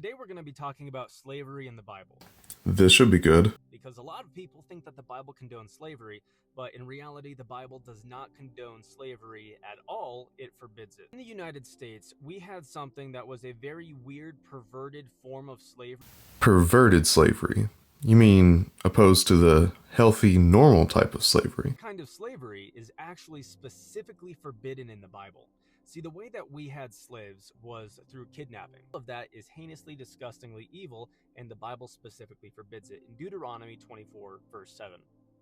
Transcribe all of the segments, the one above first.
Today we're going to be talking about slavery in the Bible. This should be good. Because a lot of people think that the Bible condones slavery, but in reality, the Bible does not condone slavery at all. It forbids it. In the United States, we had something that was a very weird, perverted form of slavery. Perverted slavery? You mean opposed to the healthy, normal type of slavery? This kind of slavery is actually specifically forbidden in the Bible. See, the way that we had slaves was through kidnapping. All of that is heinously, disgustingly evil, and the Bible specifically forbids it in Deuteronomy 24, verse 7.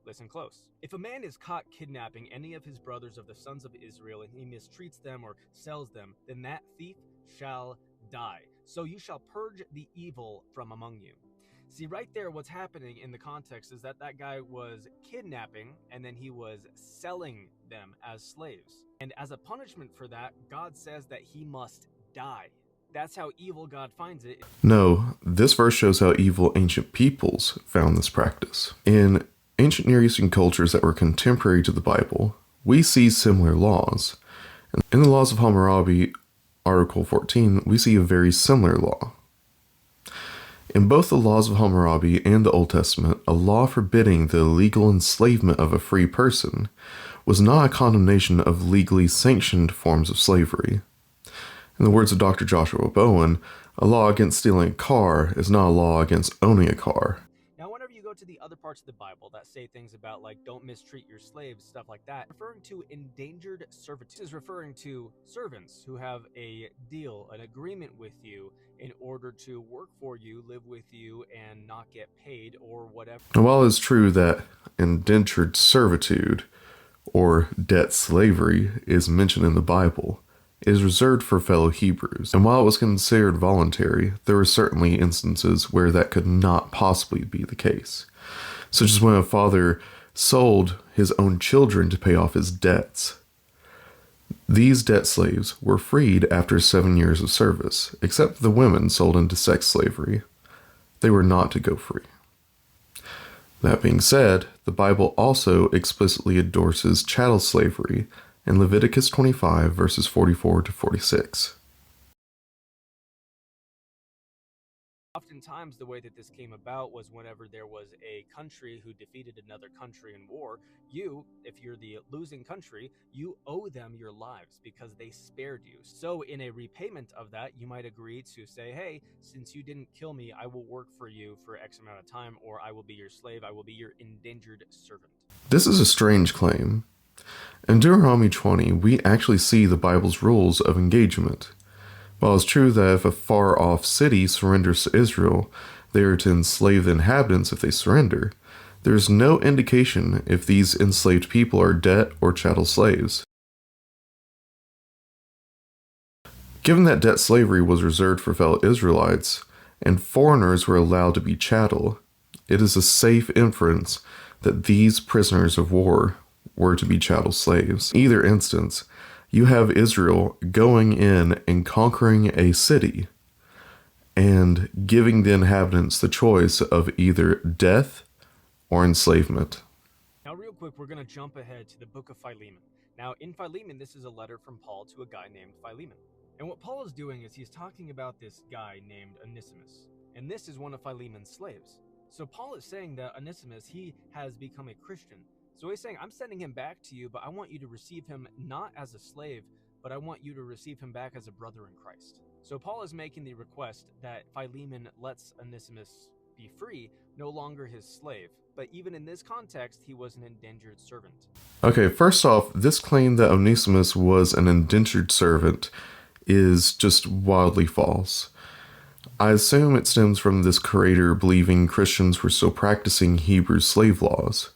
Listen close. If a man is caught kidnapping any of his brothers of the sons of Israel, and he mistreats them or sells them, then that thief shall die. So you shall purge the evil from among you. See, right there, what's happening in the context is that guy was kidnapping and then he was selling them as slaves. And as a punishment for that, God says that he must die. That's how evil God finds it. No, this verse shows how evil ancient peoples found this practice. In ancient Near Eastern cultures that were contemporary to the Bible, we see similar laws. In the Laws of Hammurabi, Article 14, we see a very similar law. In both the Laws of Hammurabi and the Old Testament, a law forbidding the legal enslavement of a free person was not a condemnation of legally sanctioned forms of slavery. In the words of Dr. Joshua Bowen, a law against stealing a car is not a law against owning a car. Now, whenever you go to the other parts of the Bible that say things about, like, don't mistreat your slaves, stuff like that, referring to endangered servitude. This is referring to servants who have a deal, an agreement with you in order to work for you, live with you, and not get paid or whatever. And while it's true that indentured servitude or debt slavery is mentioned in the Bible, it is reserved for fellow Hebrews. And while it was considered voluntary, there were certainly instances where that could not possibly be the case, such as when a father sold his own children to pay off his debts. These debt slaves were freed after 7 years of service, except the women sold into sex slavery. They were not to go free. That being said, the Bible also explicitly endorses chattel slavery in Leviticus 25, verses 44 to 46. Oftentimes, the way that this came about was whenever there was a country who defeated another country in war, you, if you're the losing country, you owe them your lives because they spared you. So in a repayment of that, you might agree to say, hey, since you didn't kill me, I will work for you for X amount of time, or I will be your slave, I will be your indentured servant. This is a strange claim. In Deuteronomy 20, we actually see the Bible's rules of engagement. While it's true that if a far-off city surrenders to Israel, they are to enslave the inhabitants if they surrender, there is no indication if these enslaved people are debt or chattel slaves. Given that debt slavery was reserved for fellow Israelites, and foreigners were allowed to be chattel, it is a safe inference that these prisoners of war were to be chattel slaves. In either instance, you have Israel going in and conquering a city and giving the inhabitants the choice of either death or enslavement. Now, real quick, we're going to jump ahead to the book of Philemon. Now, in Philemon, this is a letter from Paul to a guy named Philemon. And what Paul is doing is he's talking about this guy named Onesimus. And this is one of Philemon's slaves. So Paul is saying that Onesimus, he has become a Christian. So he's saying, I'm sending him back to you, but I want you to receive him not as a slave, but I want you to receive him back as a brother in Christ. So Paul is making the request that Philemon lets Onesimus be free, no longer his slave. But even in this context, he was an indentured servant. Okay, first off, this claim that Onesimus was an indentured servant is just wildly false. I assume it stems from this creator believing Christians were still practicing Hebrew slave laws.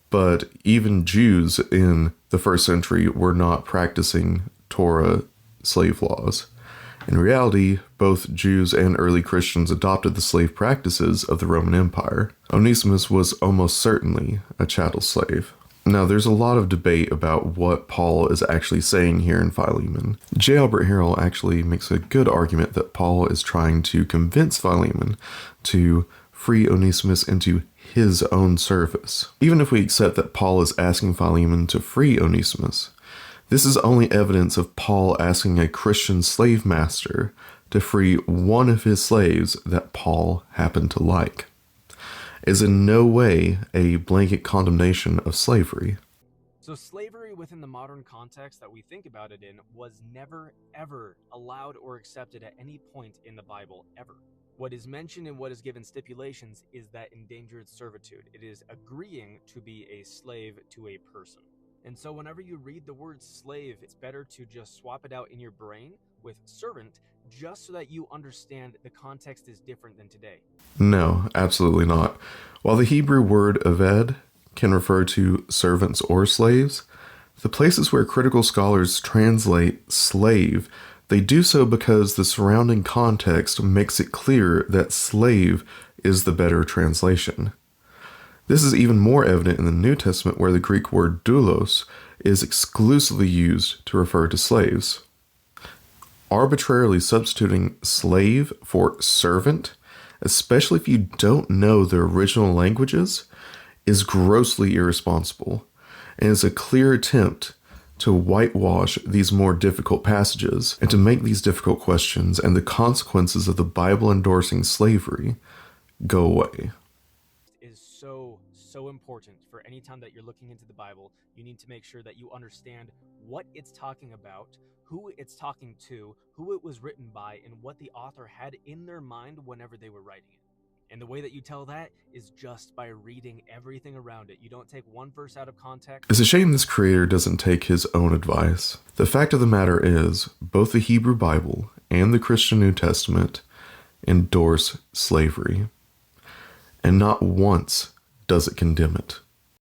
But even Jews in the first century were not practicing Torah slave laws. In reality, both Jews and early Christians adopted the slave practices of the Roman Empire. Onesimus was almost certainly a chattel slave. Now, there's a lot of debate about what Paul is actually saying here in Philemon. J. Albert Harrill actually makes a good argument that Paul is trying to convince Philemon to free Onesimus into his own service. Even if we accept that Paul is asking Philemon to free Onesimus, this is only evidence of Paul asking a Christian slave master to free one of his slaves that Paul happened to like. Is in no way a blanket condemnation of slavery. So slavery within the modern context that we think about it in was never, ever allowed or accepted at any point in the Bible, ever. What is mentioned and what is given stipulations is that endangered servitude. It is agreeing to be a slave to a person. And so whenever you read the word slave, it's better to just swap it out in your brain with servant, just so that you understand the context is different than today. No, absolutely not. While the Hebrew word aved can refer to servants or slaves, the places where critical scholars translate slave, they do so because the surrounding context makes it clear that slave is the better translation. This is even more evident in the New Testament, where the Greek word doulos is exclusively used to refer to slaves. Arbitrarily substituting slave for servant, especially if you don't know the original languages, is grossly irresponsible and is a clear attempt to whitewash these more difficult passages and to make these difficult questions and the consequences of the Bible endorsing slavery go away. Is so important. For any time that you're looking into the Bible, you need to make sure that you understand what it's talking about, who it's talking to, who it was written by, and what the author had in their mind whenever they were writing it. And the way that you tell that is just by reading everything around it. You don't take one verse out of context. It's a shame this creator doesn't take his own advice. The fact of the matter is, both the Hebrew Bible and the Christian New Testament endorse slavery. And not once does it condemn it.